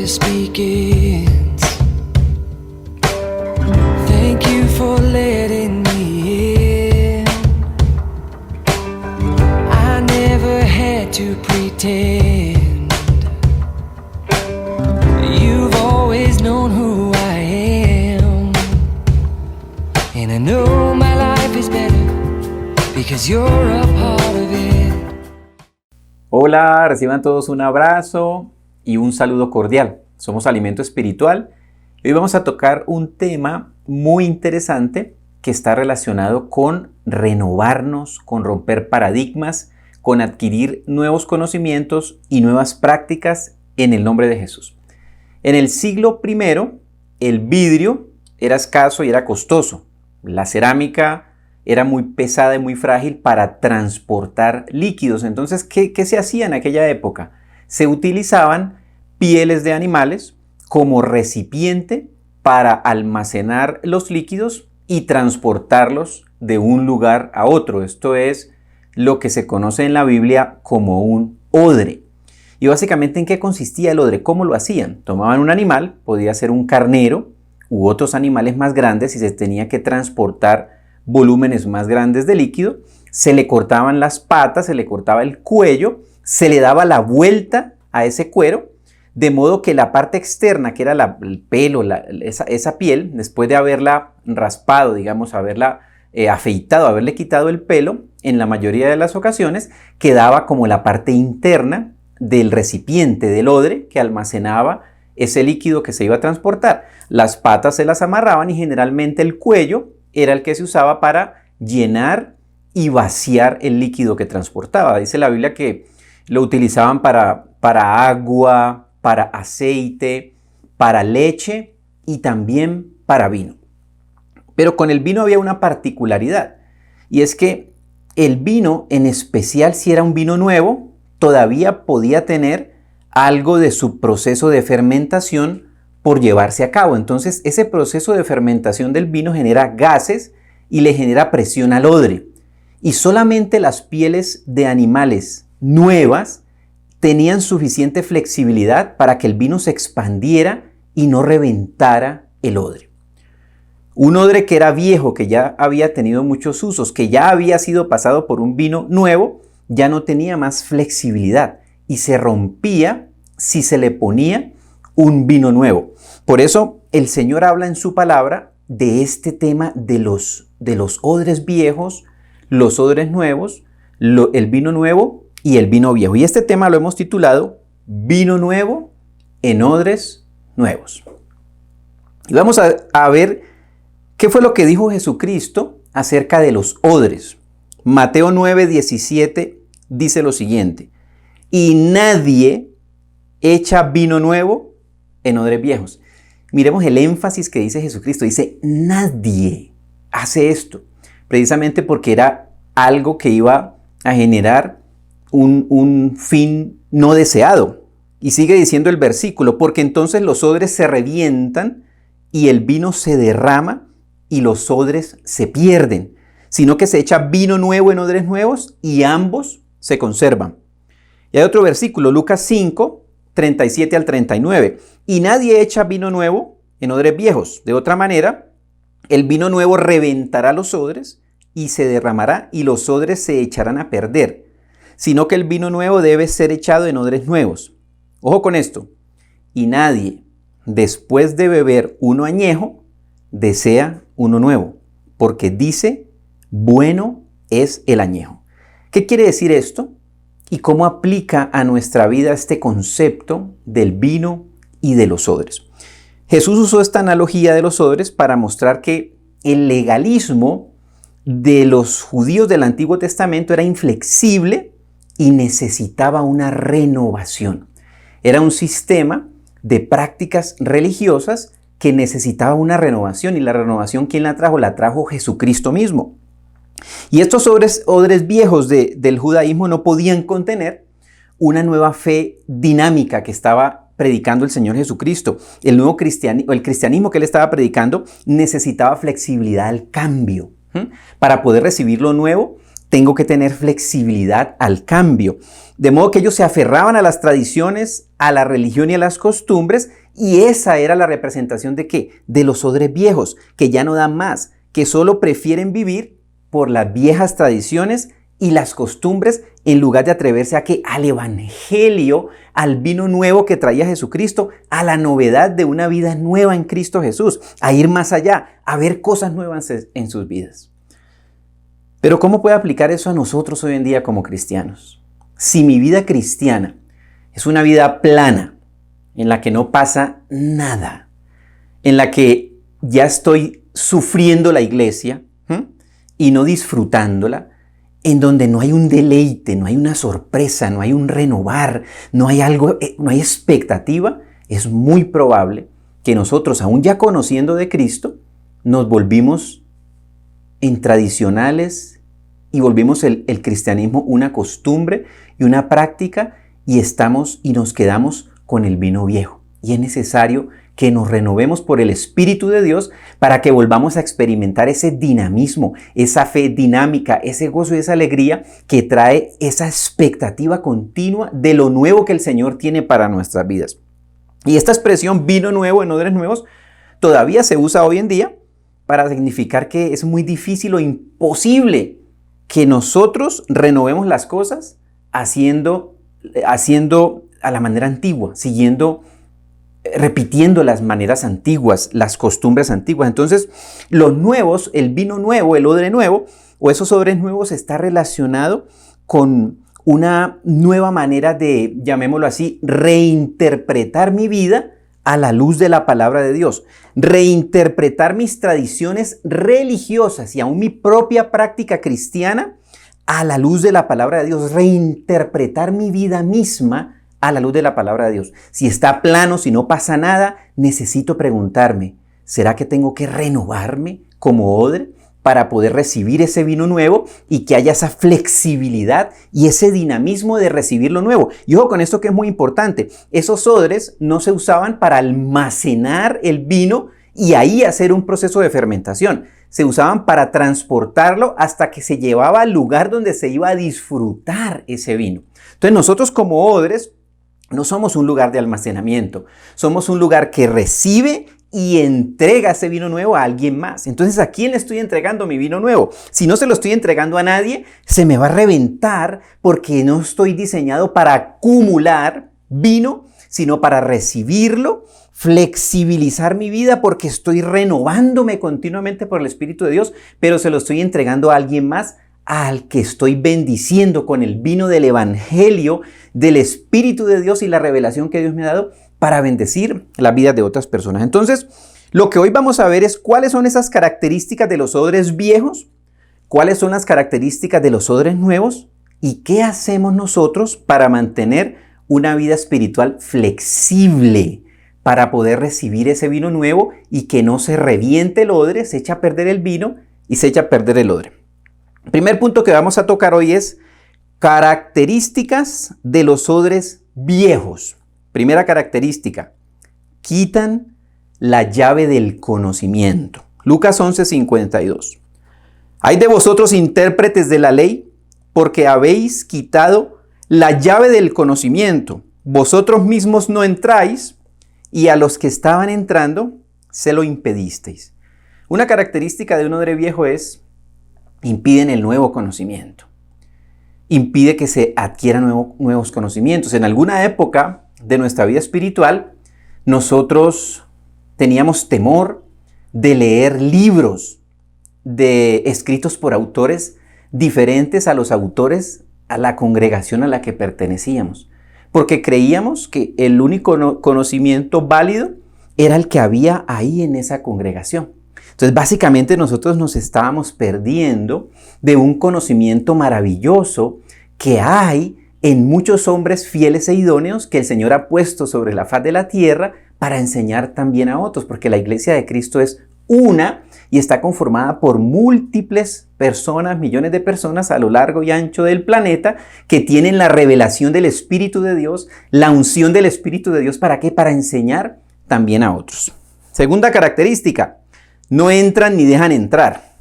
this begins. Thank you for letting me in. I never had to pretend. You've always known who I am, and I know my life is better because you're a part of it. Hola, reciban todos un abrazo y un saludo cordial. Somos Alimento Espiritual y hoy vamos a tocar un tema muy interesante que está relacionado con renovarnos, con romper paradigmas, con adquirir nuevos conocimientos y nuevas prácticas en el nombre de Jesús. En el siglo I, el vidrio era escaso y era costoso. La cerámica era muy pesada y muy frágil para transportar líquidos. Entonces, ¿qué se hacía en aquella época? Se utilizaban pieles de animales como recipiente para almacenar los líquidos y transportarlos de un lugar a otro. Esto es lo que se conoce en la Biblia como un odre. Y básicamente, ¿en qué consistía el odre? ¿Cómo lo hacían? Tomaban un animal, podía ser un carnero u otros animales más grandes y se tenía que transportar volúmenes más grandes de líquido, se le cortaban las patas, se le cortaba el cuello, se le daba la vuelta a ese cuero, de modo que la parte externa, que era el pelo, esa piel, después de haberla raspado, digamos, haberla afeitado, haberle quitado el pelo, en la mayoría de las ocasiones, quedaba como la parte interna del recipiente, del odre, que almacenaba ese líquido que se iba a transportar. Las patas se las amarraban y generalmente el cuello era el que se usaba para llenar y vaciar el líquido que transportaba. Dice la Biblia que lo utilizaban para agua, para aceite, para leche y también para vino. Pero con el vino había una particularidad, y es que el vino, en especial si era un vino nuevo, todavía podía tener algo de su proceso de fermentación por llevarse a cabo. Entonces, ese proceso de fermentación del vino genera gases y le genera presión al odre. Y solamente las pieles de animales nuevas tenían suficiente flexibilidad para que el vino se expandiera y no reventara el odre. Un odre que era viejo, que ya había tenido muchos usos, que ya había sido pasado por un vino nuevo, ya no tenía más flexibilidad y se rompía si se le ponía un vino nuevo. Por eso el Señor habla en su palabra de este tema de los odres viejos, los odres nuevos, el vino nuevo y el vino viejo. Y este tema lo hemos titulado Vino Nuevo en Odres Nuevos. Y vamos a ver qué fue lo que dijo Jesucristo acerca de los odres. Mateo 9:17 dice lo siguiente: y nadie echa vino nuevo en odres viejos. Miremos el énfasis que dice Jesucristo. Dice, nadie hace esto. Precisamente porque era algo que iba a generar un fin no deseado. Y sigue diciendo el versículo, porque entonces los odres se revientan y el vino se derrama y los odres se pierden, sino que se echa vino nuevo en odres nuevos y ambos se conservan. Y hay otro versículo, Lucas 5, 37 al 39. Y nadie echa vino nuevo en odres viejos. De otra manera, el vino nuevo reventará los odres y se derramará y los odres se echarán a perder. Sino que el vino nuevo debe ser echado en odres nuevos. Ojo con esto. Y nadie, después de beber uno añejo, desea uno nuevo, porque dice, bueno es el añejo. ¿Qué quiere decir esto? ¿Y cómo aplica a nuestra vida este concepto del vino y de los odres? Jesús usó esta analogía de los odres para mostrar que el legalismo de los judíos del Antiguo Testamento era inflexible y necesitaba una renovación. Era un sistema de prácticas religiosas que necesitaba una renovación, y la renovación, ¿quién la trajo? La trajo Jesucristo mismo. Y estos odres viejos del judaísmo no podían contener una nueva fe dinámica que estaba predicando el Señor Jesucristo. El cristianismo que él estaba predicando necesitaba flexibilidad al cambio. Para poder recibir lo nuevo, tengo que tener flexibilidad al cambio. De modo que ellos se aferraban a las tradiciones, a la religión y a las costumbres, y esa era la representación ¿de qué? De los odres viejos, que ya no dan más, que solo prefieren vivir por las viejas tradiciones y las costumbres en lugar de atreverse a que al evangelio, al vino nuevo que traía Jesucristo, a la novedad de una vida nueva en Cristo Jesús, a ir más allá, a ver cosas nuevas en sus vidas. Pero ¿cómo puede aplicar eso a nosotros hoy en día como cristianos? Si mi vida cristiana es una vida plana, en la que no pasa nada, en la que ya estoy sufriendo la iglesia y no disfrutándola, en donde no hay un deleite, no hay una sorpresa, no hay un renovar, no hay algo, no hay expectativa, es muy probable que nosotros, aún ya conociendo de Cristo, nos volvimos en tradicionales y volvimos el cristianismo una costumbre y una práctica y nos quedamos con el vino viejo. Y es necesario que nos renovemos por el Espíritu de Dios para que volvamos a experimentar ese dinamismo, esa fe dinámica, ese gozo y esa alegría que trae esa expectativa continua de lo nuevo que el Señor tiene para nuestras vidas. Y esta expresión vino nuevo en odres nuevos todavía se usa hoy en día para significar que es muy difícil o imposible que nosotros renovemos las cosas haciendo a la manera antigua, repitiendo las maneras antiguas, las costumbres antiguas. Entonces, los nuevos, el vino nuevo, el odre nuevo o esos odres nuevos está relacionado con una nueva manera de, llamémoslo así, reinterpretar mi vida a la luz de la palabra de Dios, reinterpretar mis tradiciones religiosas y aún mi propia práctica cristiana a la luz de la palabra de Dios, reinterpretar mi vida misma a la luz de la palabra de Dios. Si está plano, si no pasa nada, necesito preguntarme, ¿será que tengo que renovarme como odre para poder recibir ese vino nuevo y que haya esa flexibilidad y ese dinamismo de recibir lo nuevo? Y ojo con esto que es muy importante, esos odres no se usaban para almacenar el vino y ahí hacer un proceso de fermentación. Se usaban para transportarlo hasta que se llevaba al lugar donde se iba a disfrutar ese vino. Entonces nosotros como odres no somos un lugar de almacenamiento, somos un lugar que recibe y entrega ese vino nuevo a alguien más. Entonces, ¿a quién le estoy entregando mi vino nuevo? Si no se lo estoy entregando a nadie, se me va a reventar porque no estoy diseñado para acumular vino, sino para recibirlo, flexibilizar mi vida porque estoy renovándome continuamente por el Espíritu de Dios, pero se lo estoy entregando a alguien más, al que estoy bendiciendo con el vino del Evangelio, del Espíritu de Dios y la revelación que Dios me ha dado para bendecir la vida de otras personas. Entonces, lo que hoy vamos a ver es cuáles son esas características de los odres viejos, cuáles son las características de los odres nuevos y qué hacemos nosotros para mantener una vida espiritual flexible, para poder recibir ese vino nuevo y que no se reviente el odre, se echa a perder el vino y se echa a perder el odre. El primer punto que vamos a tocar hoy es características de los odres viejos. Primera característica, quitan la llave del conocimiento. Lucas 11:52. Hay de vosotros intérpretes de la ley, porque habéis quitado la llave del conocimiento. Vosotros mismos no entráis, y a los que estaban entrando se lo impedisteis. Una característica de un odre viejo es impiden el nuevo conocimiento. Impide que se adquieran nuevos conocimientos. En alguna época de nuestra vida espiritual, nosotros teníamos temor de leer libros escritos por autores diferentes a los autores a la congregación a la que pertenecíamos, porque creíamos que el único conocimiento válido era el que había ahí en esa congregación. Entonces, básicamente nosotros nos estábamos perdiendo de un conocimiento maravilloso que hay en muchos hombres fieles e idóneos que el Señor ha puesto sobre la faz de la tierra para enseñar también a otros, porque la iglesia de Cristo es una y está conformada por múltiples personas, millones de personas a lo largo y ancho del planeta que tienen la revelación del Espíritu de Dios, la unción del Espíritu de Dios. ¿Para qué? Para enseñar también a otros. Segunda característica, no entran ni dejan entrar.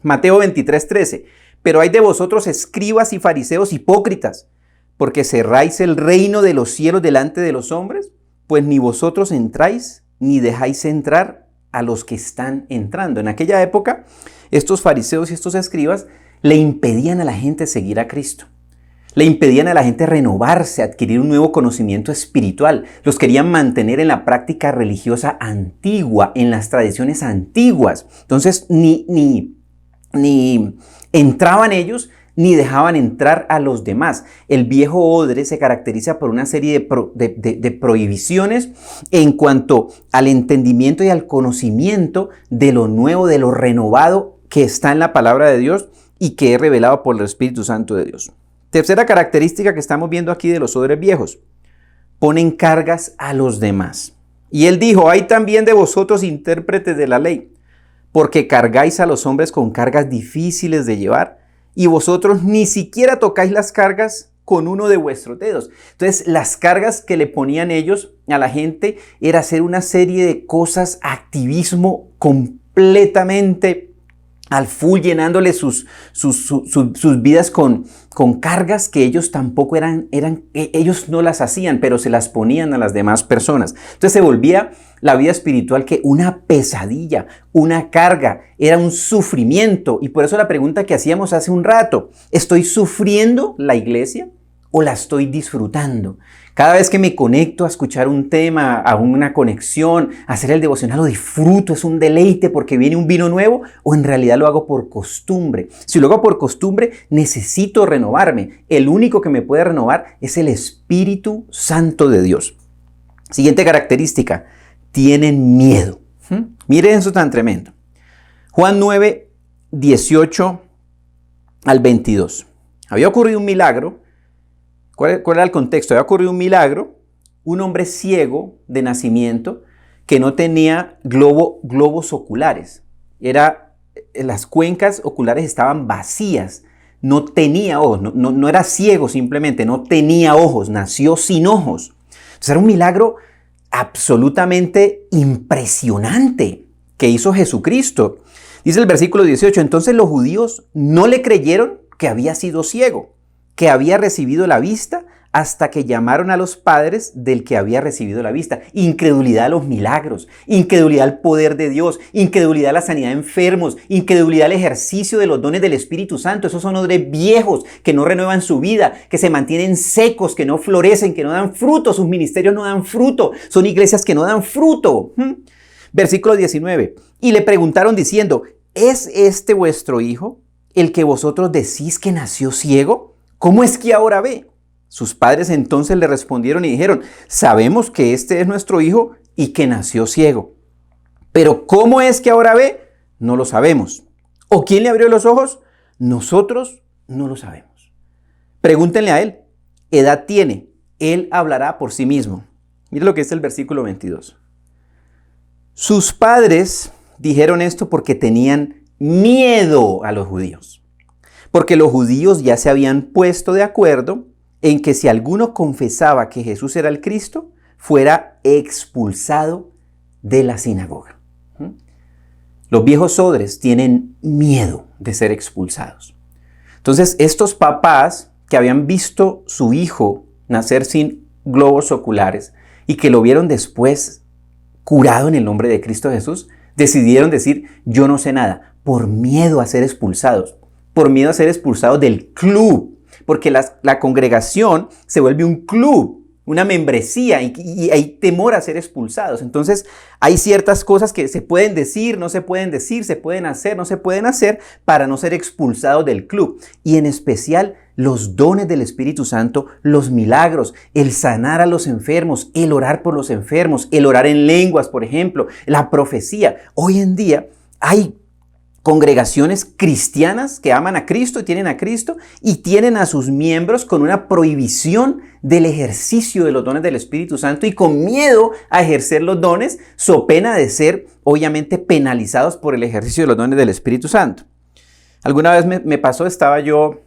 Mateo 23:13. pero hay de vosotros escribas y fariseos hipócritas, porque cerráis el reino de los cielos delante de los hombres, pues ni vosotros entráis ni dejáis entrar a los que están entrando. En aquella época, estos fariseos y estos escribas le impedían a la gente seguir a Cristo. Le impedían a la gente renovarse, adquirir un nuevo conocimiento espiritual. Los querían mantener en la práctica religiosa antigua, en las tradiciones antiguas. Entonces, ni entraban ellos, ni dejaban entrar a los demás. El viejo odre se caracteriza por una serie de prohibiciones en cuanto al entendimiento y al conocimiento de lo nuevo, de lo renovado que está en la palabra de Dios y que es revelado por el Espíritu Santo de Dios. Tercera característica que estamos viendo aquí de los odres viejos: ponen cargas a los demás. Y él dijo: hay también de vosotros intérpretes de la ley, porque cargáis a los hombres con cargas difíciles de llevar, y vosotros ni siquiera tocáis las cargas con uno de vuestros dedos. Entonces, las cargas que le ponían ellos a la gente era hacer una serie de cosas, activismo completamente al full, llenándole sus vidas con cargas que ellos tampoco ellos no las hacían, pero se las ponían a las demás personas. Entonces se volvía la vida espiritual que una pesadilla, una carga, era un sufrimiento. Y por eso la pregunta que hacíamos hace un rato: ¿estoy sufriendo la iglesia o la estoy disfrutando? Cada vez que me conecto a escuchar un tema, a una conexión, a hacer el devocional, lo disfruto, es un deleite porque viene un vino nuevo, o en realidad lo hago por costumbre. Si lo hago por costumbre, necesito renovarme. El único que me puede renovar es el Espíritu Santo de Dios. Siguiente característica: tienen miedo. Miren eso tan tremendo. Juan 9, 18 al 22. Había ocurrido un milagro. ¿Cuál era el contexto? Había ocurrido un milagro. Un hombre ciego de nacimiento que no tenía globos oculares. Las cuencas oculares estaban vacías. No tenía ojos. No era ciego simplemente. No tenía ojos. Nació sin ojos. Entonces era un milagro absolutamente impresionante que hizo Jesucristo. Dice el versículo 18: entonces los judíos no le creyeron que había sido ciego, que había recibido la vista, hasta que llamaron a los padres del que había recibido la vista. Incredulidad a los milagros, incredulidad al poder de Dios, incredulidad a la sanidad de enfermos, incredulidad al ejercicio de los dones del Espíritu Santo. Esos son odres viejos que no renuevan su vida, que se mantienen secos, que no florecen, que no dan fruto. Sus ministerios no dan fruto. Son iglesias que no dan fruto. Versículo 19. Y le preguntaron diciendo: ¿es este vuestro hijo, el que vosotros decís que nació ciego? ¿Cómo es que ahora ve? Sus padres entonces le respondieron y dijeron: sabemos que este es nuestro hijo y que nació ciego. Pero ¿cómo es que ahora ve? No lo sabemos. ¿O quién le abrió los ojos? Nosotros no lo sabemos. Pregúntenle a él. ¿Edad tiene? Él hablará por sí mismo. Mire lo que es el versículo 22. Sus padres dijeron esto porque tenían miedo a los judíos. Porque los judíos ya se habían puesto de acuerdo en que si alguno confesaba que Jesús era el Cristo, fuera expulsado de la sinagoga. Los viejos odres tienen miedo de ser expulsados. Entonces, estos papás que habían visto su hijo nacer sin globos oculares y que lo vieron después curado en el nombre de Cristo Jesús, decidieron decir: yo no sé nada, por miedo a ser expulsados. Por miedo a ser expulsados del club, porque la congregación se vuelve un club, una membresía, y hay temor a ser expulsados. Entonces hay ciertas cosas que se pueden decir, no se pueden decir, se pueden hacer, no se pueden hacer, para no ser expulsados del club. Y en especial los dones del Espíritu Santo, los milagros, el sanar a los enfermos, el orar por los enfermos, el orar en lenguas, por ejemplo, la profecía. Hoy en día hay congregaciones cristianas que aman a Cristo y tienen a sus miembros con una prohibición del ejercicio de los dones del Espíritu Santo y con miedo a ejercer los dones, so pena de ser obviamente penalizados por el ejercicio de los dones del Espíritu Santo. Alguna vez me pasó, estaba yo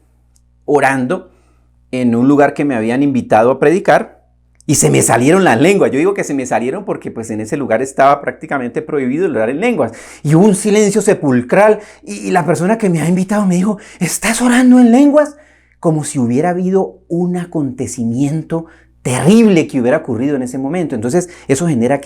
orando en un lugar que me habían invitado a predicar, y se me salieron las lenguas. Yo digo que se me salieron porque pues en ese lugar estaba prácticamente prohibido el orar en lenguas. Y hubo un silencio sepulcral y la persona que me ha invitado me dijo, ¿estás orando en lenguas? Como si hubiera habido un acontecimiento terrible que hubiera ocurrido en ese momento. Entonces eso genera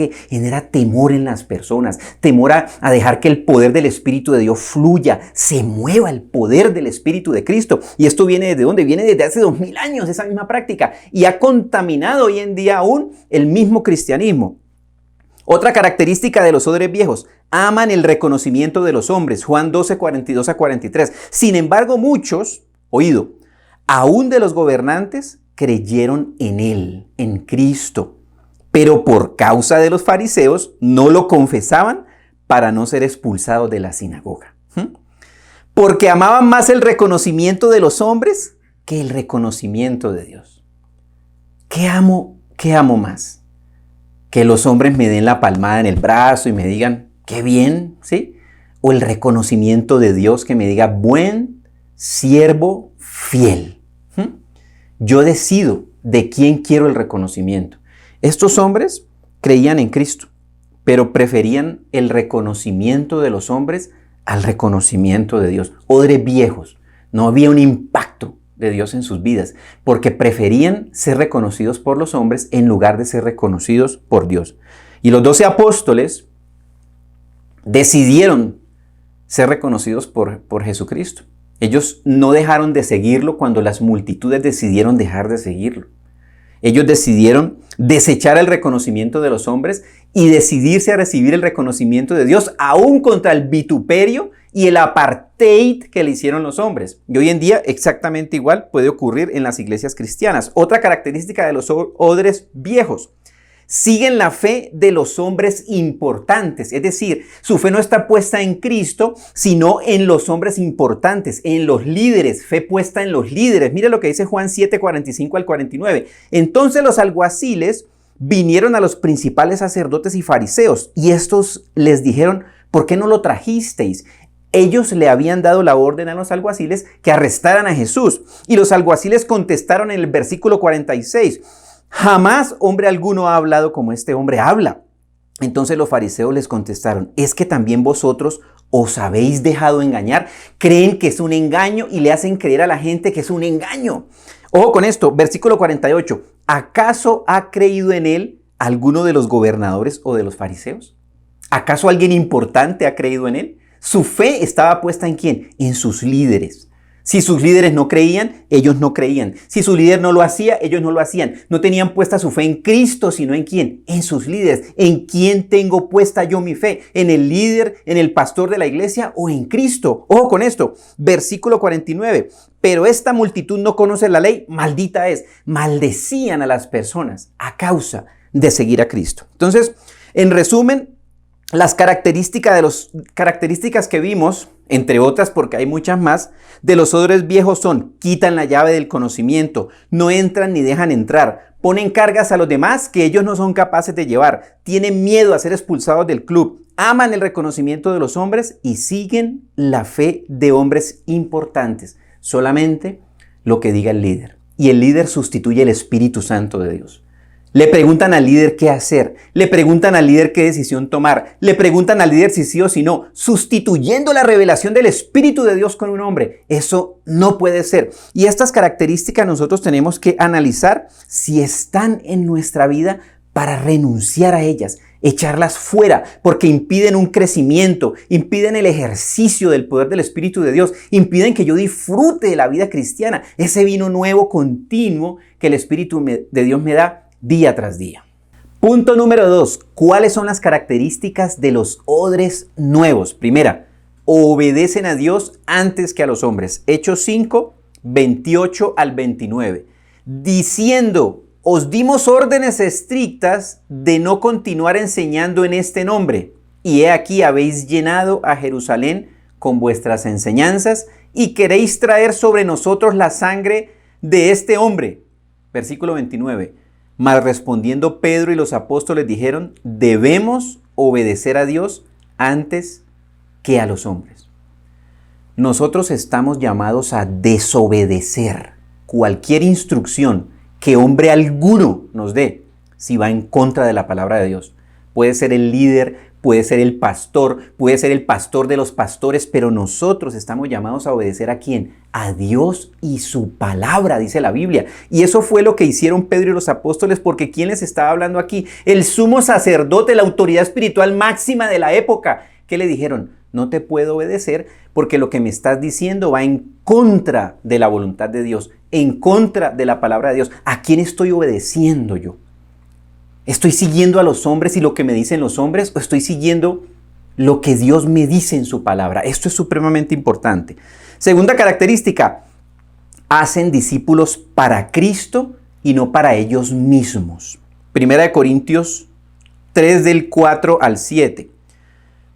temor en las personas, temor a dejar que el poder del Espíritu de Dios fluya, se mueva el poder del Espíritu de Cristo. Y esto viene ¿desde dónde? Viene desde hace 2000 años esa misma práctica y ha contaminado hoy en día aún el mismo cristianismo. Otra característica de los odres viejos: aman el reconocimiento de los hombres. Juan 12, 42 a 43. Sin embargo, muchos, oído, aún de los gobernantes, creyeron en Él, en Cristo, pero por causa de los fariseos no lo confesaban para no ser expulsados de la sinagoga. Porque amaban más el reconocimiento de los hombres que el reconocimiento de Dios. ¿Qué amo más? Que los hombres me den la palmada en el brazo y me digan, qué bien, ¿sí? O el reconocimiento de Dios que me diga, buen siervo fiel. Yo decido de quién quiero el reconocimiento. Estos hombres creían en Cristo, pero preferían el reconocimiento de los hombres al reconocimiento de Dios. Odres viejos. No había un impacto de Dios en sus vidas, porque preferían ser reconocidos por los hombres en lugar de ser reconocidos por Dios. Y los 12 apóstoles decidieron ser reconocidos por Jesucristo. Ellos no dejaron de seguirlo cuando las multitudes decidieron dejar de seguirlo. Ellos decidieron desechar el reconocimiento de los hombres y decidirse a recibir el reconocimiento de Dios, aún contra el vituperio y el apartheid que le hicieron los hombres. Y hoy en día exactamente igual puede ocurrir en las iglesias cristianas. Otra característica de los odres viejos: siguen la fe de los hombres importantes. Es decir, su fe no está puesta en Cristo, sino en los hombres importantes, en los líderes. Fe puesta en los líderes. Mira lo que dice Juan 7, 45 al 49. Entonces los alguaciles vinieron a los principales sacerdotes y fariseos, y estos les dijeron, ¿por qué no lo trajisteis? Ellos le habían dado la orden a los alguaciles que arrestaran a Jesús. Y los alguaciles contestaron en el versículo 46, jamás hombre alguno ha hablado como este hombre habla. Entonces los fariseos les contestaron, ¿es que también vosotros os habéis dejado engañar? Creen que es un engaño y le hacen creer a la gente que es un engaño. Ojo con esto, versículo 48. ¿Acaso ha creído en él alguno de los gobernadores o de los fariseos? ¿Acaso alguien importante ha creído en él? Su fe estaba puesta ¿en quién? En sus líderes. Si sus líderes no creían, ellos no creían. Si su líder no lo hacía, ellos no lo hacían. No tenían puesta su fe en Cristo, sino ¿en quién? En sus líderes. ¿En quién tengo puesta yo mi fe? ¿En el líder, en el pastor de la iglesia o en Cristo? Ojo con esto, versículo 49. Pero esta multitud no conoce la ley, maldita es. Maldecían a las personas a causa de seguir a Cristo. Entonces, en resumen, las características que vimos, entre otras porque hay muchas más, de los odres viejos son: quitan la llave del conocimiento, no entran ni dejan entrar, ponen cargas a los demás que ellos no son capaces de llevar, tienen miedo a ser expulsados del club, aman el reconocimiento de los hombres y siguen la fe de hombres importantes. Solamente lo que diga el líder. Y el líder sustituye el Espíritu Santo de Dios. Le preguntan al líder qué hacer, le preguntan al líder qué decisión tomar, le preguntan al líder si sí o si no, sustituyendo la revelación del Espíritu de Dios con un hombre. Eso no puede ser. Y estas características nosotros tenemos que analizar si están en nuestra vida para renunciar a ellas, echarlas fuera, porque impiden un crecimiento, impiden el ejercicio del poder del Espíritu de Dios, impiden que yo disfrute de la vida cristiana, ese vino nuevo continuo que el Espíritu de Dios me da día tras día. Punto número 2. ¿Cuáles son las características de los odres nuevos? Primera, obedecen a Dios antes que a los hombres. Hechos 5, 28 al 29. Diciendo, os dimos órdenes estrictas de no continuar enseñando en este nombre. Y he aquí habéis llenado a Jerusalén con vuestras enseñanzas y queréis traer sobre nosotros la sangre de este hombre. Versículo 29. Mas respondiendo Pedro y los apóstoles dijeron, debemos obedecer a Dios antes que a los hombres. Nosotros estamos llamados a desobedecer cualquier instrucción que hombre alguno nos dé, si va en contra de la palabra de Dios. Puede ser el líder, puede ser el pastor de los pastores, pero nosotros estamos llamados a obedecer ¿a quién? A Dios y su palabra, dice la Biblia. Y eso fue lo que hicieron Pedro y los apóstoles, porque ¿quién les estaba hablando aquí? El sumo sacerdote, la autoridad espiritual máxima de la época. ¿Qué le dijeron? No te puedo obedecer porque lo que me estás diciendo va en contra de la voluntad de Dios, en contra de la palabra de Dios. ¿A quién estoy obedeciendo yo? ¿Estoy siguiendo a los hombres y lo que me dicen los hombres o estoy siguiendo lo que Dios me dice en su palabra? Esto es supremamente importante. Segunda característica, hacen discípulos para Cristo y no para ellos mismos. Primera de Corintios 3 del 4 al 7.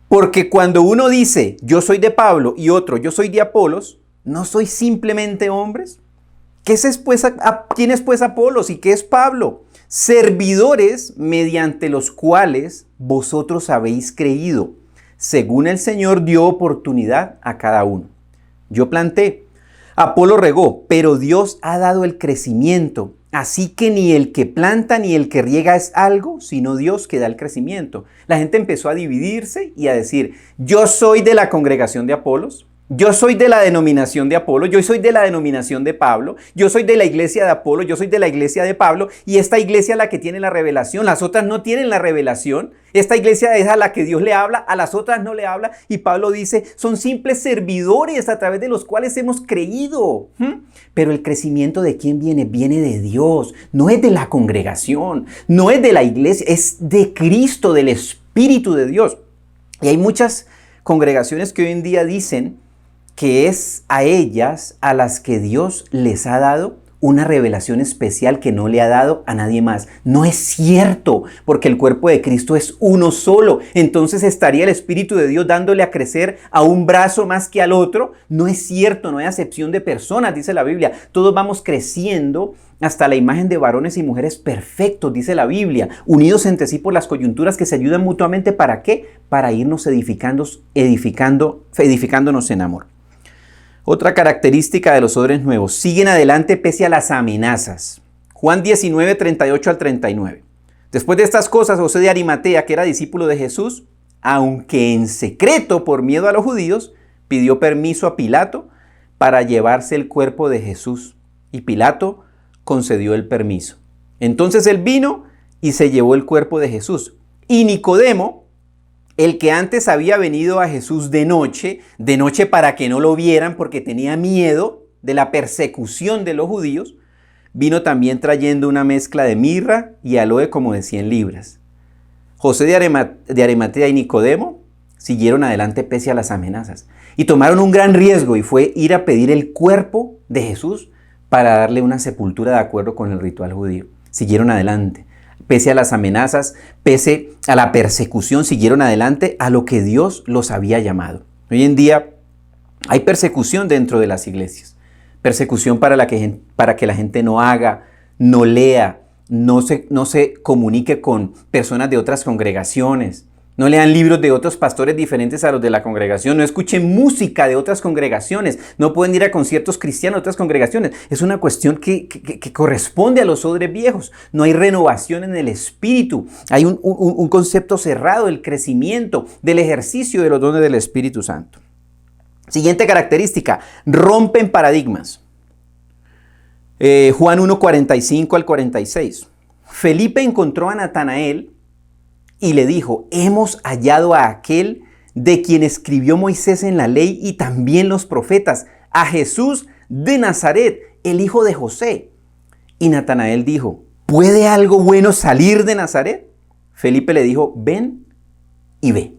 Porque cuando uno dice, yo soy de Pablo y otro, yo soy de Apolos, ¿no soy simplemente hombres? ¿Quién es pues Apolos y qué es Pablo? Servidores mediante los cuales vosotros habéis creído, según el Señor dio oportunidad a cada uno. Yo planté, Apolo regó, pero Dios ha dado el crecimiento. Así que ni el que planta ni el que riega es algo, sino Dios que da el crecimiento. La gente empezó a dividirse y a decir, yo soy de la congregación de Apolos, yo soy de la denominación de Apolo, yo soy de la denominación de Pablo, yo soy de la iglesia de Apolo, yo soy de la iglesia de Pablo, y esta iglesia es la que tiene la revelación, las otras no tienen la revelación. Esta iglesia es a la que Dios le habla, a las otras no le habla, y Pablo dice, son simples servidores a través de los cuales hemos creído. Pero el crecimiento ¿de quién viene? Viene de Dios, no es de la congregación, no es de la iglesia, es de Cristo, del Espíritu de Dios. Y hay muchas congregaciones que hoy en día dicen que es a ellas a las que Dios les ha dado una revelación especial que no le ha dado a nadie más. No es cierto, porque el cuerpo de Cristo es uno solo. Entonces estaría el Espíritu de Dios dándole a crecer a un brazo más que al otro. No es cierto, no hay acepción de personas, dice la Biblia. Todos vamos creciendo hasta la imagen de varones y mujeres perfectos, dice la Biblia, unidos entre sí por las coyunturas que se ayudan mutuamente. ¿Para qué? Para irnos edificándonos en amor. Otra característica de los odres nuevos, siguen adelante pese a las amenazas. Juan 19, 38 al 39. Después de estas cosas, José de Arimatea, que era discípulo de Jesús, aunque en secreto por miedo a los judíos, pidió permiso a Pilato para llevarse el cuerpo de Jesús. Y Pilato concedió el permiso. Entonces él vino y se llevó el cuerpo de Jesús. Y Nicodemo, el que antes había venido a Jesús de noche para que no lo vieran porque tenía miedo de la persecución de los judíos, vino también trayendo una mezcla de mirra y aloe como de 100 libras. José de Arimatea y Nicodemo siguieron adelante pese a las amenazas y tomaron un gran riesgo y fue ir a pedir el cuerpo de Jesús para darle una sepultura de acuerdo con el ritual judío. Siguieron adelante. Pese a las amenazas, pese a la persecución, siguieron adelante a lo que Dios los había llamado. Hoy en día hay persecución dentro de las iglesias. Persecución para que la gente no haga, no lea, no se comunique con personas de otras congregaciones. No lean libros de otros pastores diferentes a los de la congregación. No escuchen música de otras congregaciones. No pueden ir a conciertos cristianos de otras congregaciones. Es una cuestión que corresponde a los odres viejos. No hay renovación en el espíritu. Hay un concepto cerrado del crecimiento, del ejercicio de los dones del Espíritu Santo. Siguiente característica. Rompen paradigmas. Juan 1, 45 al 46. Felipe encontró a Natanael y le dijo, hemos hallado a aquel de quien escribió Moisés en la ley y también los profetas, a Jesús de Nazaret, el hijo de José. Y Natanael dijo, ¿puede algo bueno salir de Nazaret? Felipe le dijo, ven y ve.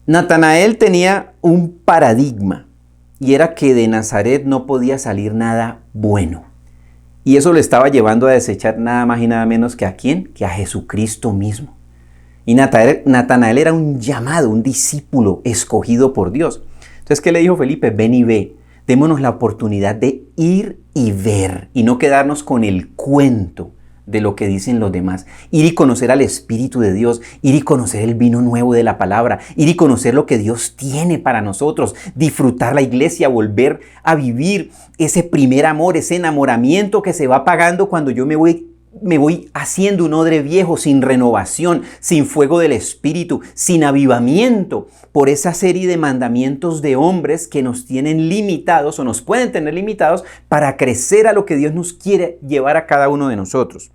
Natanael tenía un paradigma y era que de Nazaret no podía salir nada bueno. Y eso lo estaba llevando a desechar nada más y nada menos que ¿a quién? Que a Jesucristo mismo. Y Natanael era un llamado, un discípulo escogido por Dios. Entonces, ¿qué le dijo Felipe? Ven y ve. Démonos la oportunidad de ir y ver y no quedarnos con el cuento de lo que dicen los demás. Ir y conocer al Espíritu de Dios, ir y conocer el vino nuevo de la palabra, ir y conocer lo que Dios tiene para nosotros, disfrutar la iglesia, volver a vivir ese primer amor, ese enamoramiento que se va apagando cuando yo me voy me voy haciendo un odre viejo sin renovación, sin fuego del Espíritu, sin avivamiento, por esa serie de mandamientos de hombres que nos tienen limitados o nos pueden tener limitados para crecer a lo que Dios nos quiere llevar a cada uno de nosotros.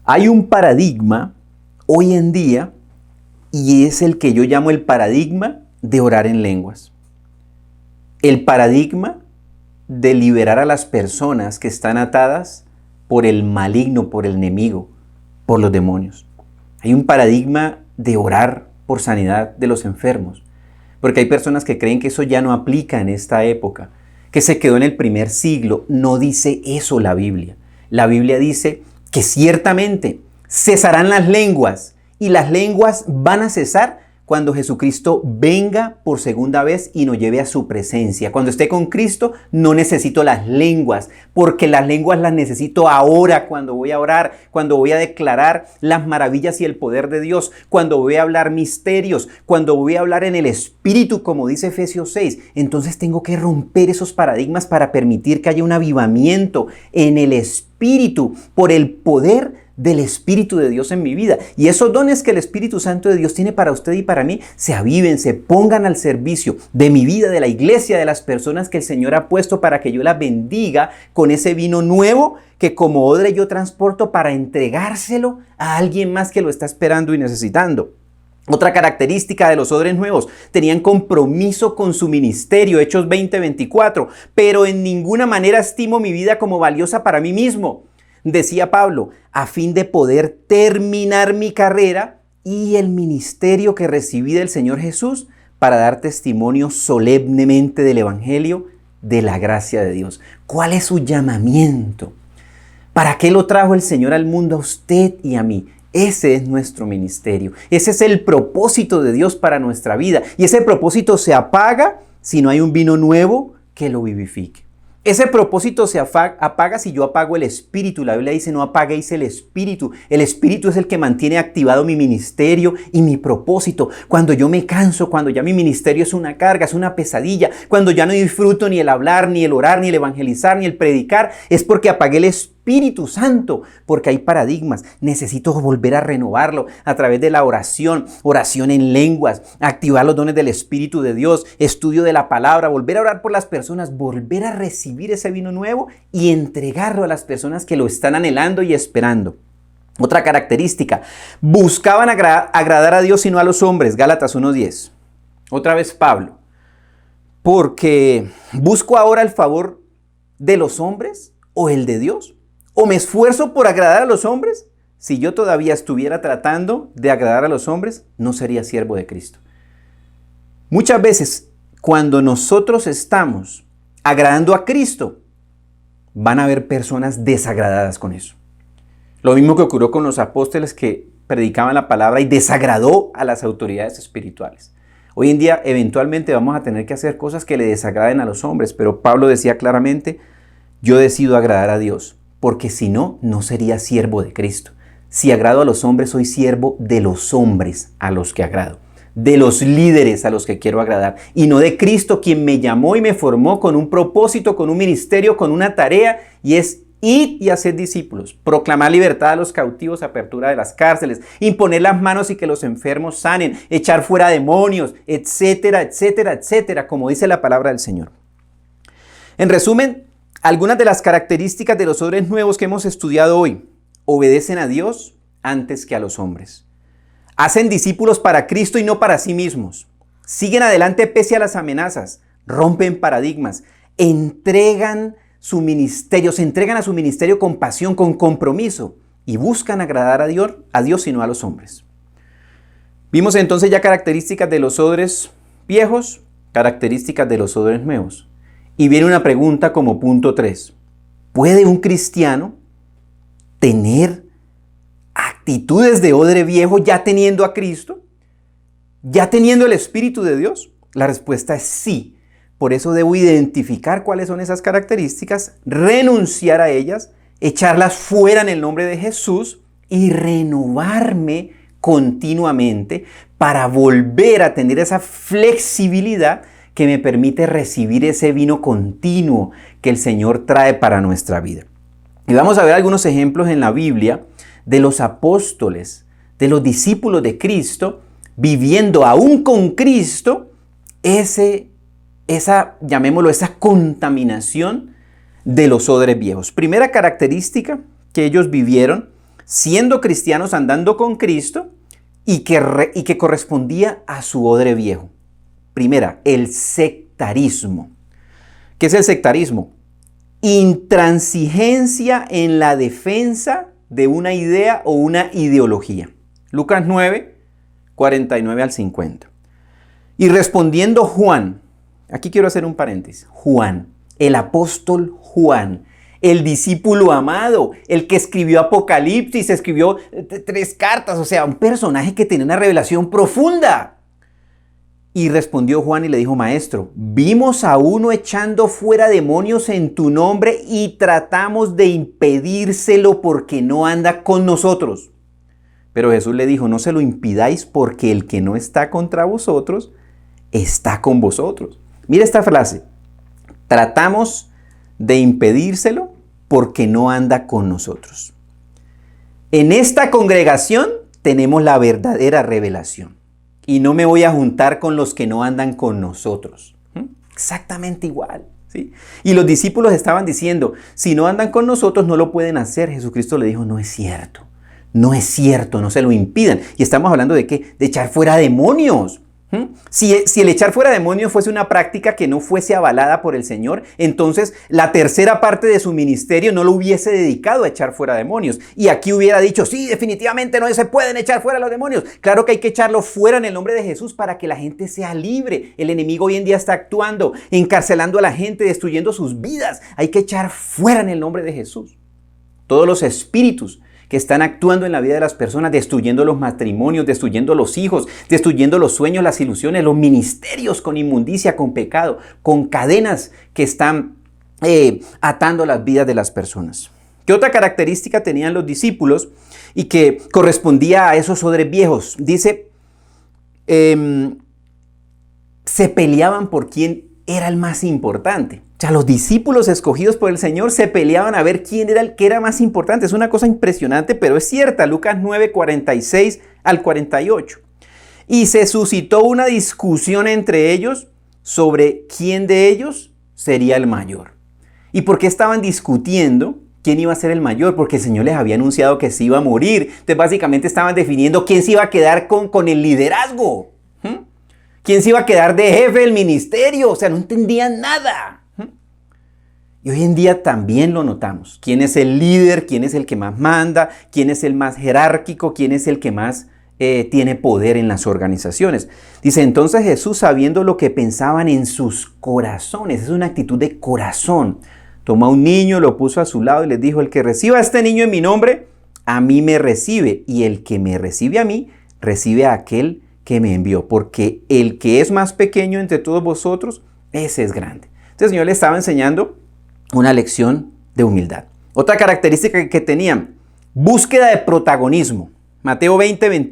Hay un paradigma hoy en día y es el que yo llamo el paradigma de orar en lenguas. El paradigma de liberar a las personas que están atadas por el maligno, por el enemigo, por los demonios. Hay un paradigma de orar por sanidad de los enfermos, porque hay personas que creen que eso ya no aplica en esta época, que se quedó en el primer siglo. No dice eso la Biblia. La Biblia dice que ciertamente cesarán las lenguas y las lenguas van a cesar cuando Jesucristo venga por segunda vez y nos lleve a su presencia. Cuando esté con Cristo, no necesito las lenguas, porque las lenguas las necesito ahora, cuando voy a orar, cuando voy a declarar las maravillas y el poder de Dios, cuando voy a hablar misterios, cuando voy a hablar en el Espíritu, como dice Efesios 6. Entonces tengo que romper esos paradigmas para permitir que haya un avivamiento en el Espíritu por el poder del Espíritu de Dios en mi vida. Y esos dones que el Espíritu Santo de Dios tiene para usted y para mí se aviven, se pongan al servicio de mi vida, de la iglesia, de las personas que el Señor ha puesto para que yo las bendiga con ese vino nuevo que como odre yo transporto para entregárselo a alguien más que lo está esperando y necesitando. Otra característica de los odres nuevos: tenían compromiso con su ministerio, Hechos 20:24, pero en ninguna manera estimo mi vida como valiosa para mí mismo, decía Pablo, a fin de poder terminar mi carrera y el ministerio que recibí del Señor Jesús para dar testimonio solemnemente del Evangelio de la gracia de Dios. ¿Cuál es su llamamiento? ¿Para qué lo trajo el Señor al mundo a usted y a mí? Ese es nuestro ministerio. Ese es el propósito de Dios para nuestra vida. Y ese propósito se apaga si no hay un vino nuevo que lo vivifique. Ese propósito se apaga si yo apago el Espíritu. La Biblia dice: no apaguéis el Espíritu. El Espíritu es el que mantiene activado mi ministerio y mi propósito. Cuando yo me canso, cuando ya mi ministerio es una carga, es una pesadilla, cuando ya no disfruto ni el hablar, ni el orar, ni el evangelizar, ni el predicar, es porque apagué el Espíritu Santo, porque hay paradigmas. Necesito volver a renovarlo a través de la oración, oración en lenguas, activar los dones del Espíritu de Dios, estudio de la palabra, volver a orar por las personas, volver a recibir ese vino nuevo y entregarlo a las personas que lo están anhelando y esperando. Otra característica: buscaban agradar a Dios y no a los hombres, Gálatas 1:10. Otra vez Pablo: porque busco ahora el favor de los hombres o el de Dios. ¿O me esfuerzo por agradar a los hombres? Si yo todavía estuviera tratando de agradar a los hombres, no sería siervo de Cristo. Muchas veces, cuando nosotros estamos agradando a Cristo, van a haber personas desagradadas con eso. Lo mismo que ocurrió con los apóstoles que predicaban la palabra y desagradó a las autoridades espirituales. Hoy en día, eventualmente vamos a tener que hacer cosas que le desagraden a los hombres, pero Pablo decía claramente: yo decido agradar a Dios, porque si no, no sería siervo de Cristo. Si agrado a los hombres, soy siervo de los hombres a los que agrado, de los líderes a los que quiero agradar, y no de Cristo, quien me llamó y me formó con un propósito, con un ministerio, con una tarea, y es ir y hacer discípulos, proclamar libertad a los cautivos, apertura de las cárceles, imponer las manos y que los enfermos sanen, echar fuera demonios, etcétera, etcétera, etcétera, como dice la palabra del Señor. En resumen, algunas de las características de los odres nuevos que hemos estudiado hoy: obedecen a Dios antes que a los hombres. Hacen discípulos para Cristo y no para sí mismos. Siguen adelante pese a las amenazas. Rompen paradigmas. Entregan su ministerio, se entregan a su ministerio con pasión, con compromiso, y buscan agradar a Dios y no a los hombres. Vimos entonces ya características de los odres viejos, características de los odres nuevos. Y viene una pregunta como punto 3. ¿Puede un cristiano tener actitudes de odre viejo ya teniendo a Cristo? ¿Ya teniendo el Espíritu de Dios? La respuesta es sí. Por eso debo identificar cuáles son esas características, renunciar a ellas, echarlas fuera en el nombre de Jesús y renovarme continuamente para volver a tener esa flexibilidad que me permite recibir ese vino continuo que el Señor trae para nuestra vida. Y vamos a ver algunos ejemplos en la Biblia de los apóstoles, de los discípulos de Cristo, viviendo aún con Cristo llamémoslo, esa contaminación de los odres viejos. Primera característica que ellos vivieron siendo cristianos, andando con Cristo y que correspondía a su odre viejo. Primera, el sectarismo. ¿Qué es el sectarismo? Intransigencia en la defensa de una idea o una ideología. Lucas 9, 49 al 50. Y respondiendo Juan, aquí quiero hacer un paréntesis, Juan, el apóstol Juan, el discípulo amado, el que escribió Apocalipsis, escribió 3 cartas, o sea, un personaje que tenía una revelación profunda. Y respondió Juan y le dijo: Maestro, vimos a uno echando fuera demonios en tu nombre y tratamos de impedírselo porque no anda con nosotros. Pero Jesús le dijo: no se lo impidáis porque el que no está contra vosotros, está con vosotros. Mira esta frase: tratamos de impedírselo porque no anda con nosotros. En esta congregación tenemos la verdadera revelación. Y no me voy a juntar con los que no andan con nosotros. Exactamente igual, ¿sí? Y los discípulos estaban diciendo: si no andan con nosotros, no lo pueden hacer. Jesucristo le dijo: no es cierto. No es cierto, no se lo impidan. Y estamos hablando de ¿qué? De echar fuera demonios. Si el echar fuera demonios fuese una práctica que no fuese avalada por el Señor, entonces la tercera parte de su ministerio no lo hubiese dedicado a echar fuera demonios. Y aquí hubiera dicho: sí, definitivamente no se pueden echar fuera los demonios. Claro que hay que echarlos fuera en el nombre de Jesús para que la gente sea libre. El enemigo hoy en día está actuando, encarcelando a la gente, destruyendo sus vidas. Hay que echar fuera en el nombre de Jesús todos los espíritus que están actuando en la vida de las personas, destruyendo los matrimonios, destruyendo los hijos, destruyendo los sueños, las ilusiones, los ministerios con inmundicia, con pecado, con cadenas que están atando las vidas de las personas. ¿Qué otra característica tenían los discípulos y que correspondía a esos odres viejos? Dice, se peleaban por quién era el más importante. O sea, los discípulos escogidos por el Señor se peleaban a ver quién era el que era más importante. Es una cosa impresionante, pero es cierta. Lucas 9, 46 al 48. Y se suscitó una discusión entre ellos sobre quién de ellos sería el mayor. ¿Y por qué estaban discutiendo quién iba a ser el mayor? Porque el Señor les había anunciado que se iba a morir. Entonces básicamente estaban definiendo quién se iba a quedar con el liderazgo. ¿Quién se iba a quedar de jefe del ministerio? O sea, no entendían nada. Y hoy en día también lo notamos. ¿Quién es el líder? ¿Quién es el que más manda? ¿Quién es el más jerárquico? ¿Quién es el que más tiene poder en las organizaciones? Dice, entonces Jesús, sabiendo lo que pensaban en sus corazones, es una actitud de corazón, tomó a un niño, lo puso a su lado y les dijo: el que reciba a este niño en mi nombre, a mí me recibe. Y el que me recibe a mí, recibe a aquel que me envió. Porque el que es más pequeño entre todos vosotros, ese es grande. Entonces el Señor le estaba enseñando una lección de humildad. Otra característica que tenían: búsqueda de protagonismo. Mateo 20 del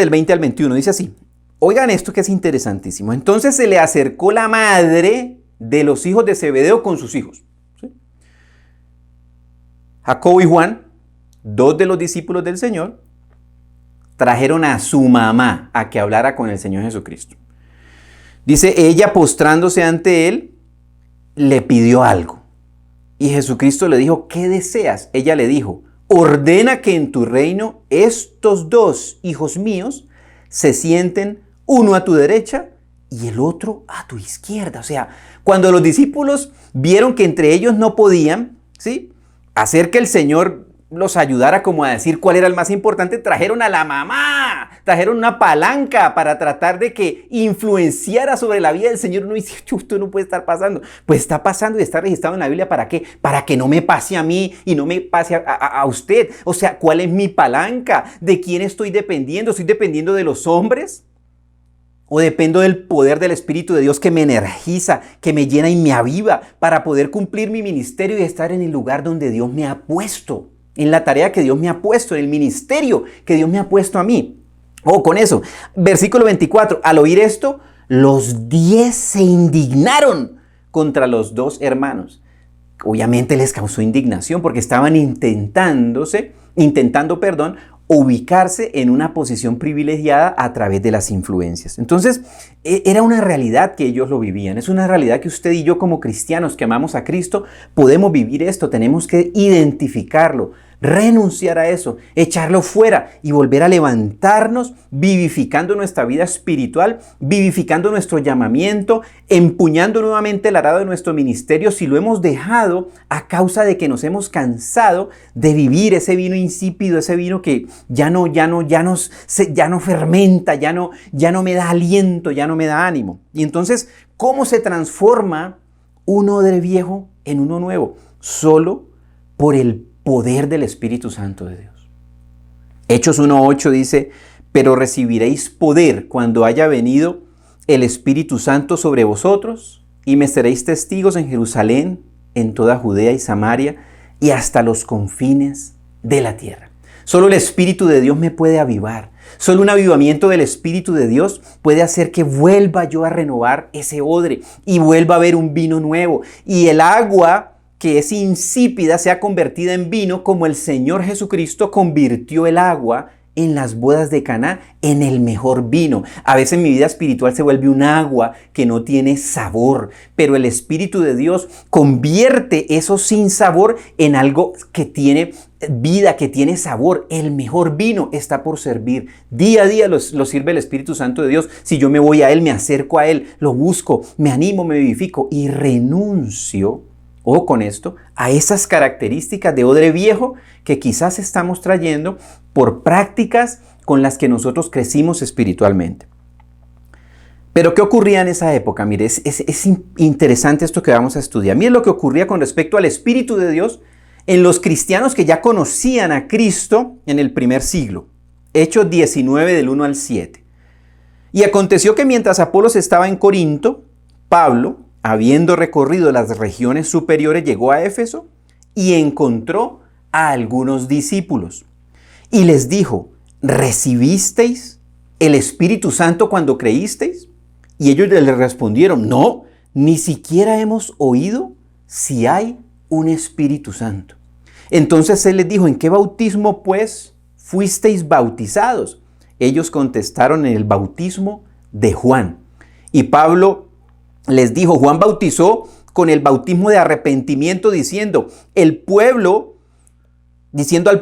20 al 21 dice así. Oigan esto que es interesantísimo. Entonces se le acercó la madre de los hijos de Zebedeo con sus hijos, ¿sí? Jacobo y Juan, 2 de los discípulos del Señor, trajeron a su mamá a que hablara con el Señor Jesucristo. Dice, ella postrándose ante él, le pidió algo. Y Jesucristo le dijo: ¿qué deseas? Ella le dijo: ordena que en tu reino estos 2 hijos míos se sienten, uno a tu derecha y el otro a tu izquierda. O sea, cuando los discípulos vieron que entre ellos no podían, ¿sí?, hacer que el Señor los ayudara como a decir cuál era el más importante, trajeron a la mamá, trajeron una palanca para tratar de que influenciara sobre la vida del Señor. Uno dice: esto no puede estar pasando. Pues está pasando y está registrado en la Biblia. ¿Para qué? Para que no me pase a mí y no me pase a usted. O sea, ¿cuál es mi palanca? ¿De quién estoy dependiendo? ¿Estoy dependiendo de los hombres? ¿O dependo del poder del Espíritu de Dios que me energiza, que me llena y me aviva para poder cumplir mi ministerio y estar en el lugar donde Dios me ha puesto? En la tarea que Dios me ha puesto, en el ministerio que Dios me ha puesto a mí. Con eso, versículo 24, al oír esto, los 10 se indignaron contra los 2 hermanos. obviamente les causó indignación porque estaban intentando, ubicarse en una posición privilegiada a través de las influencias. Entonces, era una realidad que ellos lo vivían. Es una realidad que usted y yo como cristianos que amamos a Cristo podemos vivir esto. Tenemos que identificarlo, renunciar a eso, echarlo fuera y volver a levantarnos, vivificando nuestra vida espiritual, vivificando nuestro llamamiento, empuñando nuevamente el arado de nuestro ministerio si lo hemos dejado a causa de que nos hemos cansado de vivir ese vino insípido, ese vino que ya no fermenta, ya no me da aliento, ya no me da ánimo. Y entonces, ¿cómo se transforma un odre viejo en uno nuevo? Solo por el poder del Espíritu Santo de Dios. Hechos 1:8 dice, pero recibiréis poder cuando haya venido el Espíritu Santo sobre vosotros y me seréis testigos en Jerusalén, en toda Judea y Samaria y hasta los confines de la tierra. Solo el Espíritu de Dios me puede avivar. Solo un avivamiento del Espíritu de Dios puede hacer que vuelva yo a renovar ese odre y vuelva a haber un vino nuevo. Y el agua que es insípida sea convertida en vino como el Señor Jesucristo convirtió el agua en las bodas de Caná en el mejor vino. A veces mi vida espiritual se vuelve un agua que no tiene sabor, pero el Espíritu de Dios convierte eso sin sabor en algo que tiene vida, que tiene sabor. El mejor vino está por servir. Día a día lo sirve el Espíritu Santo de Dios. Si yo me voy a Él, me acerco a Él, lo busco, me animo, me vivifico y renuncio, o con esto, a esas características de odre viejo que quizás estamos trayendo por prácticas con las que nosotros crecimos espiritualmente. Pero ¿qué ocurría en esa época? Mire, es interesante esto que vamos a estudiar. Mire lo que ocurría con respecto al Espíritu de Dios en los cristianos que ya conocían a Cristo en el primer siglo. Hechos 19 del 1 al 7. Y aconteció que mientras Apolos estaba en Corinto, Pablo, habiendo recorrido las regiones superiores, llegó a Éfeso y encontró a algunos discípulos. Y les dijo, ¿recibisteis el Espíritu Santo cuando creísteis? Y ellos le respondieron, no, ni siquiera hemos oído si hay un Espíritu Santo. Entonces él les dijo, ¿en qué bautismo pues fuisteis bautizados? Ellos contestaron, en el bautismo de Juan. Y Pablo les dijo, Juan bautizó con el bautismo de arrepentimiento, diciendo al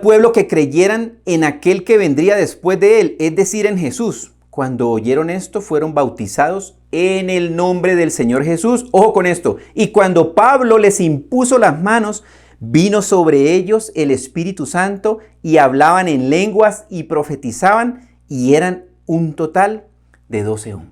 pueblo que creyeran en aquel que vendría después de él, es decir, en Jesús. Cuando oyeron esto, fueron bautizados en el nombre del Señor Jesús. Ojo con esto. Y cuando Pablo les impuso las manos, vino sobre ellos el Espíritu Santo y hablaban en lenguas y profetizaban, y eran un total de 12 hombres.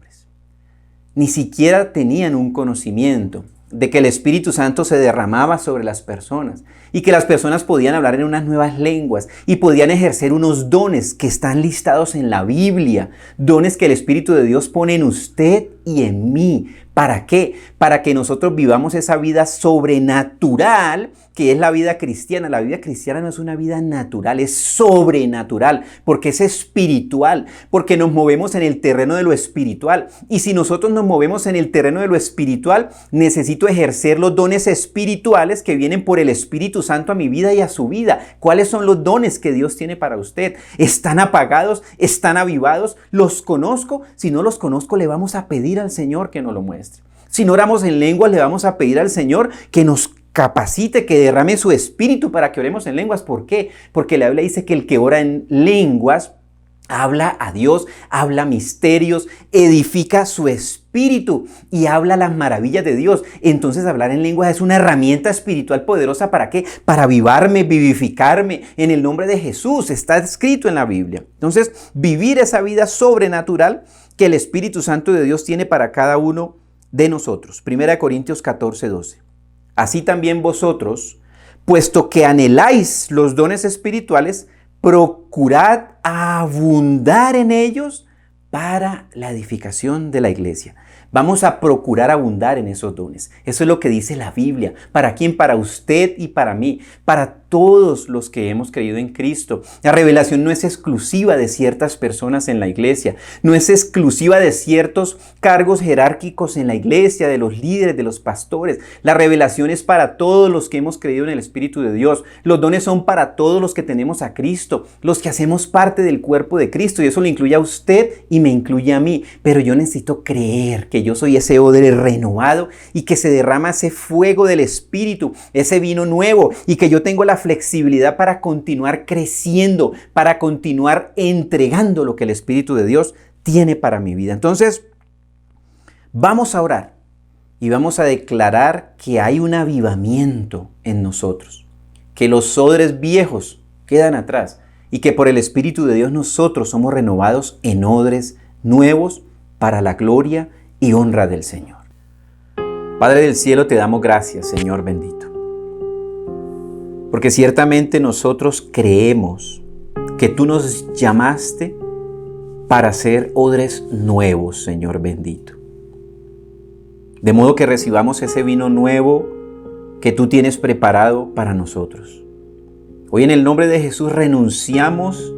Ni siquiera tenían un conocimiento de que el Espíritu Santo se derramaba sobre las personas y que las personas podían hablar en unas nuevas lenguas y podían ejercer unos dones que están listados en la Biblia, dones que el Espíritu de Dios pone en usted y en mí. ¿Para qué? Para que nosotros vivamos esa vida sobrenatural que es la vida cristiana. La vida cristiana no es una vida natural, es sobrenatural, porque es espiritual, porque nos movemos en el terreno de lo espiritual. Y si nosotros nos movemos en el terreno de lo espiritual, necesito ejercer los dones espirituales que vienen por el Espíritu Santo a mi vida y a su vida. ¿Cuáles son los dones que Dios tiene para usted? ¿Están apagados? ¿Están avivados? ¿Los conozco? Si no los conozco, le vamos a pedir al Señor que nos lo muestre. Si no oramos en lenguas, le vamos a pedir al Señor que nos capacite, que derrame su espíritu para que oremos en lenguas. ¿Por qué? Porque la Biblia dice que el que ora en lenguas habla a Dios, habla misterios, edifica su espíritu y habla las maravillas de Dios. Entonces hablar en lenguas es una herramienta espiritual poderosa. ¿Para qué? Para avivarme, vivificarme en el nombre de Jesús. Está escrito en la Biblia. Entonces, vivir esa vida sobrenatural que el Espíritu Santo de Dios tiene para cada uno de nosotros. 1 Corintios 14:12. Así también vosotros, puesto que anheláis los dones espirituales, procurad abundar en ellos para la edificación de la iglesia. Vamos a procurar abundar en esos dones. Eso es lo que dice la Biblia. ¿Para quién? Para usted y para mí. Para todos los que hemos creído en Cristo. La revelación no es exclusiva de ciertas personas en la iglesia, no es exclusiva de ciertos cargos jerárquicos en la iglesia, de los líderes, de los pastores. La revelación es para todos los que hemos creído en el Espíritu de Dios. Los dones son para todos los que tenemos a Cristo, los que hacemos parte del cuerpo de Cristo, y eso le incluye a usted y me incluye a mí. Pero yo necesito creer que yo soy ese odre renovado y que se derrama ese fuego del Espíritu, ese vino nuevo, y que yo tengo la flexibilidad para continuar creciendo, para continuar entregando lo que el Espíritu de Dios tiene para mi vida. Entonces, vamos a orar y vamos a declarar que hay un avivamiento en nosotros, que los odres viejos quedan atrás y que por el Espíritu de Dios nosotros somos renovados en odres nuevos para la gloria y honra del Señor. Padre del cielo, te damos gracias, Señor bendito. Porque ciertamente nosotros creemos que tú nos llamaste para ser odres nuevos, Señor bendito. De modo que recibamos ese vino nuevo que tú tienes preparado para nosotros. Hoy en el nombre de Jesús renunciamos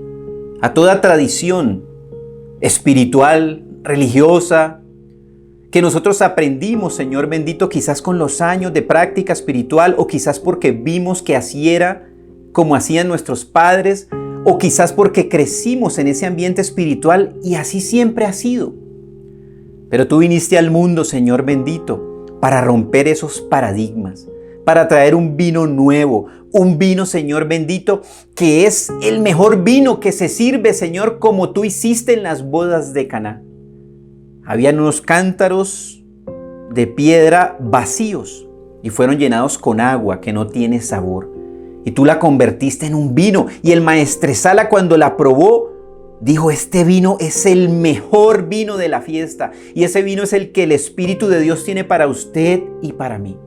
a toda tradición espiritual, religiosa, que nosotros aprendimos, Señor bendito, quizás con los años de práctica espiritual, o quizás porque vimos que así era como hacían nuestros padres, o quizás porque crecimos en ese ambiente espiritual y así siempre ha sido. Pero tú viniste al mundo, Señor bendito, para romper esos paradigmas, para traer un vino nuevo, un vino, Señor bendito, que es el mejor vino que se sirve, Señor, como tú hiciste en las bodas de Caná. Habían unos cántaros de piedra vacíos y fueron llenados con agua que no tiene sabor. Y tú la convertiste en un vino. Y el maestresala, cuando la probó, dijo: este vino es el mejor vino de la fiesta. Y ese vino es el que el Espíritu de Dios tiene para usted y para mí.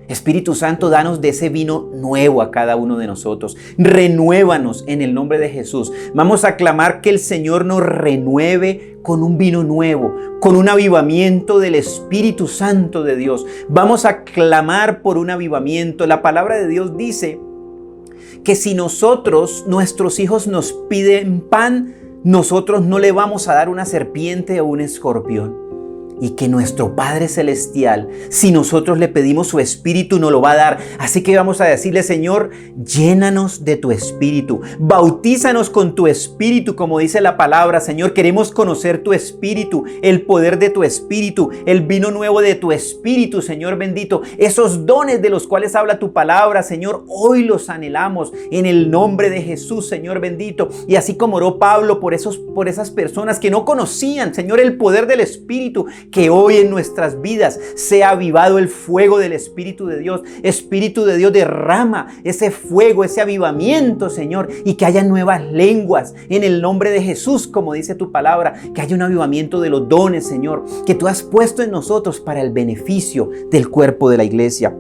Espíritu Santo, danos de ese vino nuevo a cada uno de nosotros. Renuévanos en el nombre de Jesús. Vamos a clamar que el Señor nos renueve con un vino nuevo, con un avivamiento del Espíritu Santo de Dios. Vamos a clamar por un avivamiento. La palabra de Dios dice que si nuestros hijos nos piden pan, nosotros no le vamos a dar una serpiente o un escorpión. Y que nuestro Padre Celestial, si nosotros le pedimos su Espíritu, nos lo va a dar. Así que vamos a decirle: Señor, llénanos de tu Espíritu. Bautízanos con tu Espíritu, como dice la palabra. Señor, queremos conocer tu Espíritu, el poder de tu Espíritu, el vino nuevo de tu Espíritu, Señor bendito. Esos dones de los cuales habla tu palabra, Señor, hoy los anhelamos en el nombre de Jesús, Señor bendito. Y así como oró Pablo por esas personas que no conocían, Señor, el poder del Espíritu, que hoy en nuestras vidas sea avivado el fuego del Espíritu de Dios. Espíritu de Dios, derrama ese fuego, ese avivamiento, Señor, y que haya nuevas lenguas en el nombre de Jesús, como dice tu palabra, que haya un avivamiento de los dones, Señor, que tú has puesto en nosotros para el beneficio del cuerpo de la iglesia.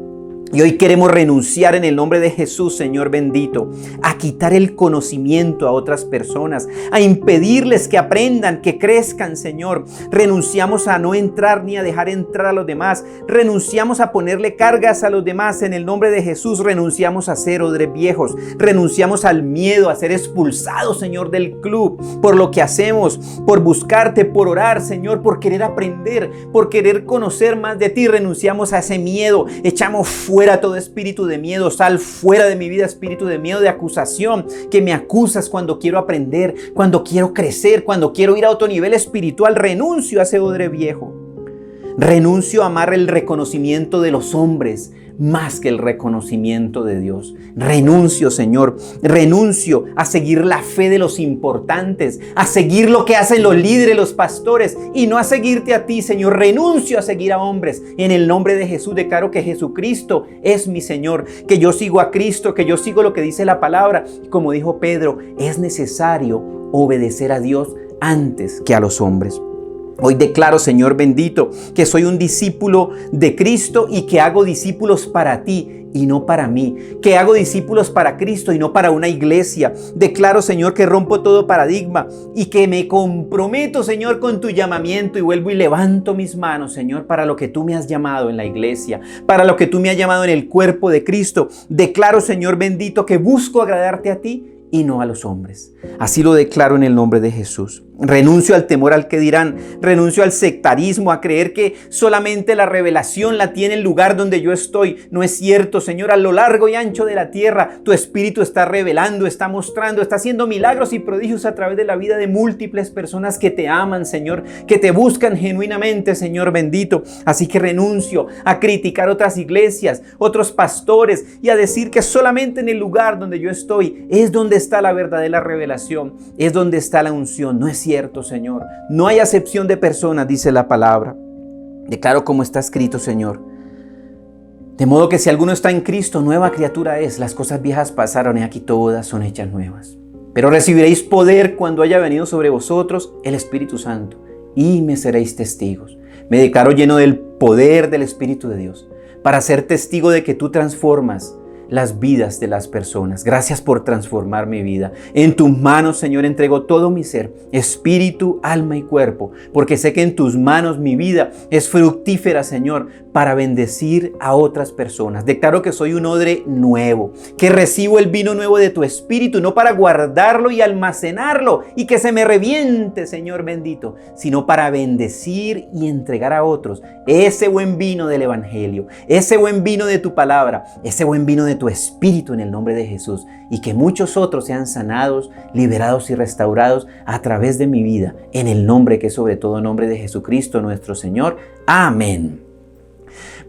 Y hoy queremos renunciar en el nombre de Jesús, Señor bendito, a quitar el conocimiento a otras personas, a impedirles que aprendan, que crezcan, Señor. Renunciamos a no entrar ni a dejar entrar a los demás. Renunciamos a ponerle cargas a los demás en el nombre de Jesús. Renunciamos a ser odres viejos. Renunciamos al miedo, a ser expulsados, Señor, del club por lo que hacemos, por buscarte, por orar, Señor, por querer aprender, por querer conocer más de ti. Renunciamos a ese miedo. Echamos fuera todo espíritu de miedo. Sal fuera de mi vida, espíritu de miedo, de acusación, que me acusas cuando quiero aprender, cuando quiero crecer, cuando quiero ir a otro nivel espiritual. Renuncio a ese odre viejo. Renuncio a amar el reconocimiento de los hombres más que el reconocimiento de Dios. Renuncio, Señor, renuncio a seguir la fe de los importantes, a seguir lo que hacen los líderes, los pastores, y no a seguirte a ti, Señor. Renuncio a seguir a hombres. En el nombre de Jesús declaro que Jesucristo es mi Señor, que yo sigo a Cristo, que yo sigo lo que dice la palabra. Como dijo Pedro, es necesario obedecer a Dios antes que a los hombres. Hoy declaro, Señor bendito, que soy un discípulo de Cristo y que hago discípulos para ti y no para mí, que hago discípulos para Cristo y no para una iglesia. Declaro, Señor, que rompo todo paradigma y que me comprometo, Señor, con tu llamamiento y vuelvo y levanto mis manos, Señor, para lo que tú me has llamado en la iglesia, para lo que tú me has llamado en el cuerpo de Cristo. Declaro, Señor bendito, que busco agradarte a ti y no a los hombres. Así lo declaro en el nombre de Jesús. Renuncio al temor al que dirán, renuncio al sectarismo, a creer que solamente la revelación la tiene el lugar donde yo estoy. No es cierto, Señor, a lo largo y ancho de la tierra, tu Espíritu está revelando, está mostrando, está haciendo milagros y prodigios a través de la vida de múltiples personas que te aman, Señor, que te buscan genuinamente, Señor bendito. Así que renuncio a criticar otras iglesias, otros pastores y a decir que solamente en el lugar donde yo estoy es donde está la verdadera revelación, es donde está la unción. No es cierto, Señor. No hay acepción de personas, dice la palabra. Declaro como está escrito, Señor. De modo que si alguno está en Cristo, nueva criatura es. Las cosas viejas pasaron y aquí todas son hechas nuevas. Pero recibiréis poder cuando haya venido sobre vosotros el Espíritu Santo y me seréis testigos. Me declaro lleno del poder del Espíritu de Dios para ser testigo de que tú transformas las vidas de las personas. Gracias por transformar mi vida. En tus manos, Señor, entrego todo mi ser, espíritu, alma y cuerpo, porque sé que en tus manos mi vida es fructífera, Señor, para bendecir a otras personas. Declaro que soy un odre nuevo, que recibo el vino nuevo de tu espíritu, no para guardarlo y almacenarlo y que se me reviente, Señor bendito, sino para bendecir y entregar a otros ese buen vino del evangelio, ese buen vino de tu palabra, ese buen vino de tu espíritu en el nombre de Jesús, y que muchos otros sean sanados, liberados y restaurados a través de mi vida, en el nombre que es sobre todo nombre de Jesucristo nuestro Señor. Amén.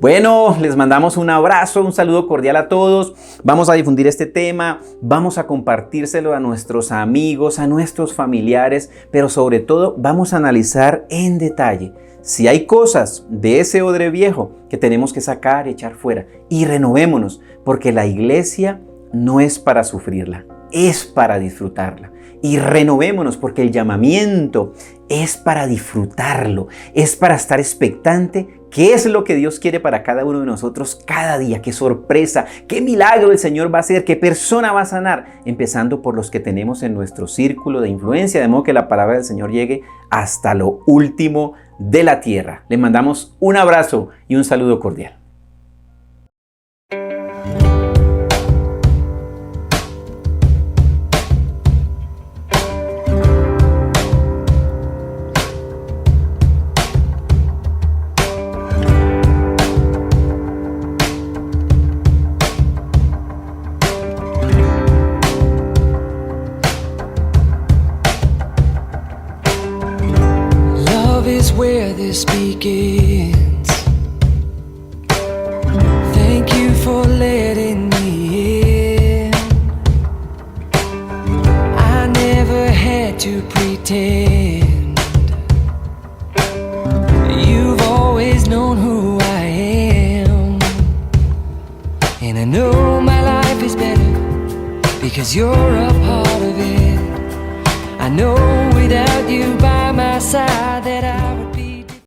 Bueno, les mandamos un abrazo, un saludo cordial a todos. Vamos a difundir este tema, vamos a compartírselo a nuestros amigos, a nuestros familiares, pero sobre todo vamos a analizar en detalle si hay cosas de ese odre viejo que tenemos que sacar, echar fuera, y renovémonos, porque la iglesia no es para sufrirla, es para disfrutarla. Y renovémonos, porque el llamamiento es para disfrutarlo, es para estar expectante. ¿Qué es lo que Dios quiere para cada uno de nosotros cada día? ¿Qué sorpresa? ¿Qué milagro el Señor va a hacer? ¿Qué persona va a sanar? Empezando por los que tenemos en nuestro círculo de influencia, de modo que la palabra del Señor llegue hasta lo último de la tierra. Le mandamos un abrazo y un saludo cordial. Is where this begins. Thank you for letting me in. I never had to pretend. You've always known who I am, and I know my life is better because you're a part of it. I know without you by my side that